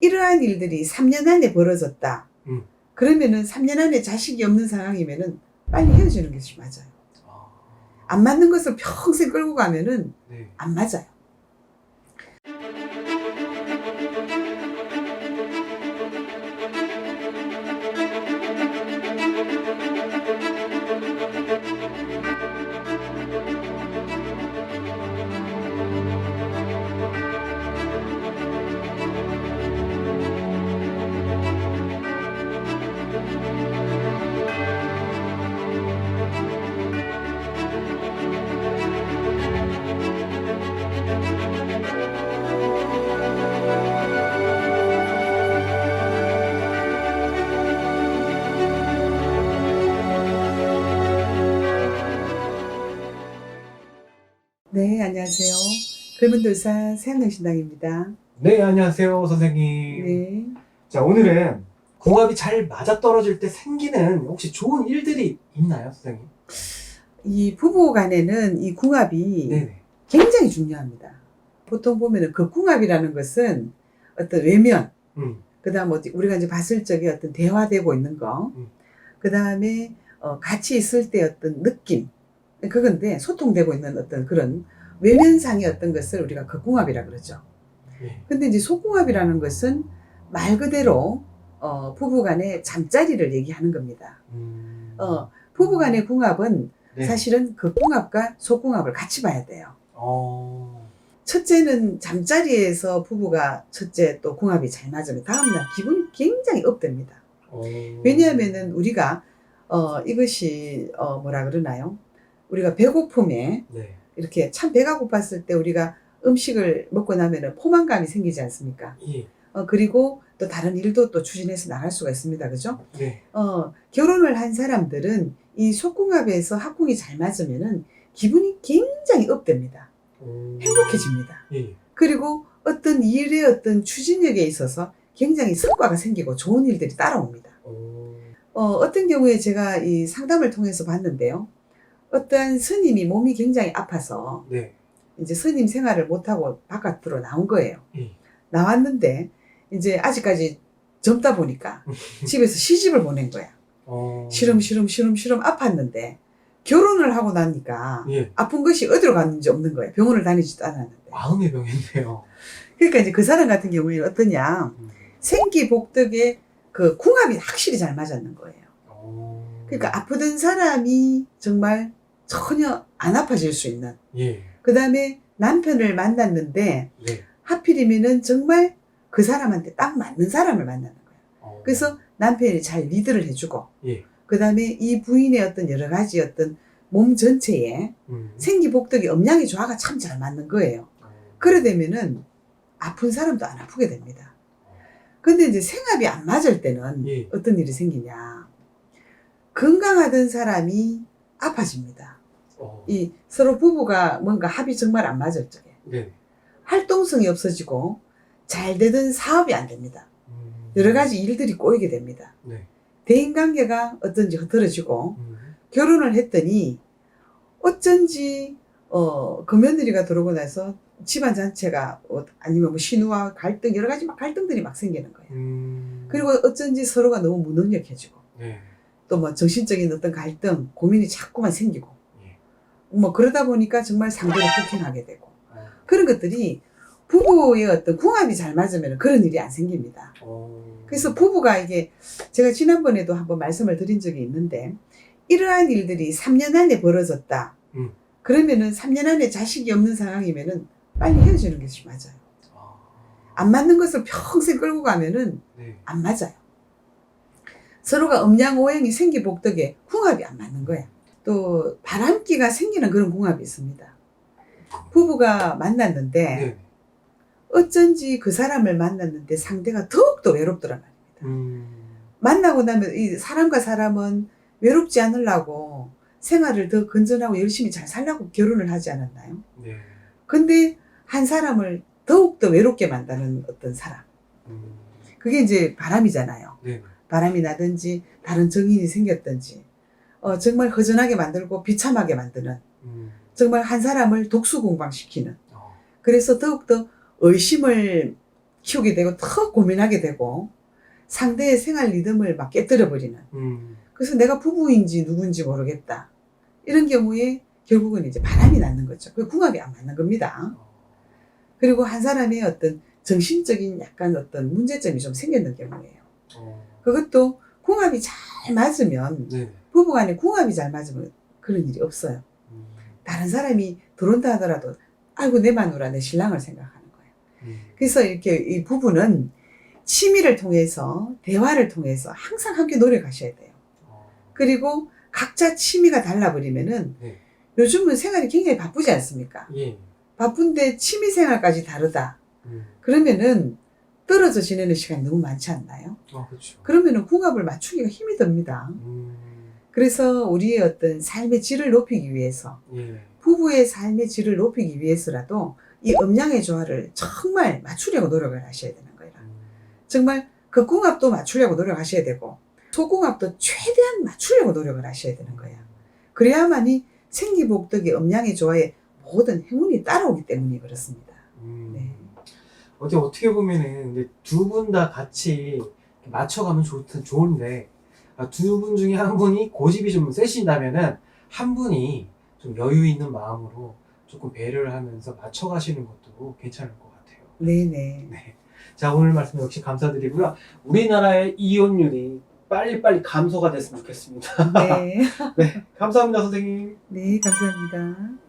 이러한 일들이 3년 안에 벌어졌다. 그러면은 3년 안에 자식이 없는 상황이면은 빨리 헤어지는 것이 맞아요. 안 맞는 것을 평생 끌고 가면은 네. 안 맞아요. 네, 안녕하세요. 글문도사 새한명신당입니다. 네, 안녕하세요, 선생님. 네. 자, 오늘은 궁합이 잘 맞아떨어질 때 생기는 혹시 좋은 일들이 있나요, 선생님? 이 부부 간에는 이 궁합이 네네. 굉장히 중요합니다. 보통 보면은 그 궁합이라는 것은 어떤 외면, 그 다음 우리가 이제 봤을 적에 어떤 대화되고 있는 거, 그 다음에 같이 있을 때 어떤 느낌, 그건데 소통되고 있는 어떤 그런 외면상의 어떤 것을 우리가 극궁합이라 그러죠. 네. 근데 이제 속궁합이라는 것은 말 그대로 부부간의 잠자리를 얘기하는 겁니다. 부부간의 궁합은 네. 사실은 극궁합과 속궁합을 같이 봐야 돼요. 어, 첫째는 잠자리에서 부부가 첫째 또 궁합이 잘 맞으면 다음날 기분이 굉장히 업됩니다. 왜냐하면은 우리가 이것이 뭐라 그러나요? 우리가 배고픔에 네. 이렇게 참 배가 고팠을 때 우리가 음식을 먹고 나면은 포만감이 생기지 않습니까? 예. 그리고 또 다른 일도 또 추진해서 나갈 수가 있습니다. 그죠? 네. 결혼을 한 사람들은 이 속궁합에서 합궁이 잘 맞으면은 기분이 굉장히 업됩니다. 행복해집니다. 예. 그리고 어떤 일의 어떤 추진력에 있어서 굉장히 성과가 생기고 좋은 일들이 따라옵니다. 어떤 경우에 제가 이 상담을 통해서 봤는데요. 어떠한 스님이 몸이 굉장히 아파서 네. 이제 스님 생활을 못하고 바깥으로 나온 거예요. 예. 나왔는데 이제 아직까지 젊다 보니까 집에서 시집을 보낸 거야. 시름 아팠는데 결혼을 하고 나니까 예. 아픈 것이 어디로 갔는지 없는 거예요. 병원을 다니지도 않았는데. 마음의 병인데요. 그러니까 이제 그 사람 같은 경우에는 어떠냐, 생기복덕의 그 궁합이 확실히 잘 맞았는 거예요. 그러니까 아프던 사람이 정말 전혀 안 아파질 수 있는. 예. 그 다음에 남편을 만났는데 네. 하필이면은 정말 그 사람한테 딱 맞는 사람을 만나는 거예요. 그래서 남편이 잘 리드를 해주고, 예. 그 다음에 이 부인의 어떤 여러 가지 어떤 몸 전체에 생기복덕이 음양의 조화가 참 잘 맞는 거예요. 그래 되면은 아픈 사람도 안 아프게 됩니다. 근데 이제 생합이 안 맞을 때는 예. 어떤 일이 생기냐. 건강하던 사람이 아파집니다. 이 서로 부부가 뭔가 합이 정말 안 맞을 적에. 네. 활동성이 없어지고 잘 되던 사업이 안 됩니다. 여러 가지 일들이 꼬이게 됩니다. 네. 대인관계가 어쩐지 흐트러지고 결혼을 했더니 어쩐지 그 며느리가 들어오고 나서 집안 전체가 아니면 뭐 신우와 갈등 여러 가지 막 갈등들이 막 생기는 거예요. 그리고 어쩐지 서로가 너무 무능력해지고 네. 또 뭐 정신적인 어떤 갈등 고민이 자꾸만 생기고 예. 뭐 그러다 보니까 정말 상대를 폭행하게 되고 그런 것들이 부부의 어떤 궁합이 잘 맞으면 그런 일이 안 생깁니다. 그래서 부부가 이게 제가 지난번에도 한번 말씀을 드린 적이 있는데 이러한 일들이 3년 안에 벌어졌다. 그러면은 3년 안에 자식이 없는 상황이면은 빨리 헤어지는 것이 맞아요. 안 맞는 것을 평생 끌고 가면은 네. 안 맞아요. 서로가 음양오행이 생기복덕에 궁합이 안 맞는 거야. 또 바람기가 생기는 그런 궁합이 있습니다. 부부가 만났는데 네. 어쩐지 그 사람을 만났는데 상대가 더욱더 외롭더란 말입니다. 만나고 나면 이 사람과 사람은 외롭지 않으려고 생활을 더 건전하고 열심히 잘 살려고 결혼을 하지 않았나요? 네. 근데 한 사람을 더욱더 외롭게 만드는 어떤 사람. 그게 이제 바람이잖아요. 네. 바람이 나든지 다른 정인이 생겼든지 정말 허전하게 만들고 비참하게 만드는 정말 한 사람을 독수공방시키는 그래서 더욱더 의심을 키우게 되고 더 고민하게 되고 상대의 생활 리듬을 막 깨뜨려버리는. 그래서 내가 부부인지 누군지 모르겠다. 이런 경우에 결국은 이제 바람이 나는 거죠. 그 궁합이 안 맞는 겁니다. 그리고 한 사람의 어떤 정신적인 약간 어떤 문제점이 좀 생기는 경우예요. 그것도 궁합이 잘 맞으면 네. 부부간에 궁합이 잘 맞으면 그런 일이 없어요. 다른 사람이 들어온다 하더라도 아이고 내 마누라 내 신랑을 생각하는 거예요. 그래서 이렇게 이 부부는 취미를 통해서 대화를 통해서 항상 함께 노력하셔야 돼요. 그리고 각자 취미가 달라버리면은 네. 요즘은 생활이 굉장히 바쁘지 않습니까? 예. 바쁜데 취미 생활까지 다르다. 그러면은 떨어져 지내는 시간이 너무 많지 않나요? 그렇죠. 그러면은 궁합을 맞추기가 힘이 듭니다. 그래서 우리의 어떤 삶의 질을 높이기 위해서 예. 부부의 삶의 질을 높이기 위해서라도 이 음양의 조화를 정말 맞추려고 노력을 하셔야 되는 거예요. 정말 그 궁합도 맞추려고 노력하셔야 되고 소궁합도 최대한 맞추려고 노력을 하셔야 되는 거예요. 그래야만이 생기복덕의 음양의 조화에 모든 행운이 따라오기 때문에 그렇습니다. 네. 어떻게 보면은 두 분 다 같이 맞춰가면 좋은데 두 분 중에 한 분이 고집이 좀 세신다면은 한 분이 좀 여유 있는 마음으로 조금 배려를 하면서 맞춰가시는 것도 괜찮을 것 같아요. 네네. 네. 자, 오늘 말씀 역시 감사드리고요. 우리나라의 이혼율이 빨리빨리 감소가 됐으면 좋겠습니다. 네. 네, 감사합니다, 선생님. 네, 감사합니다.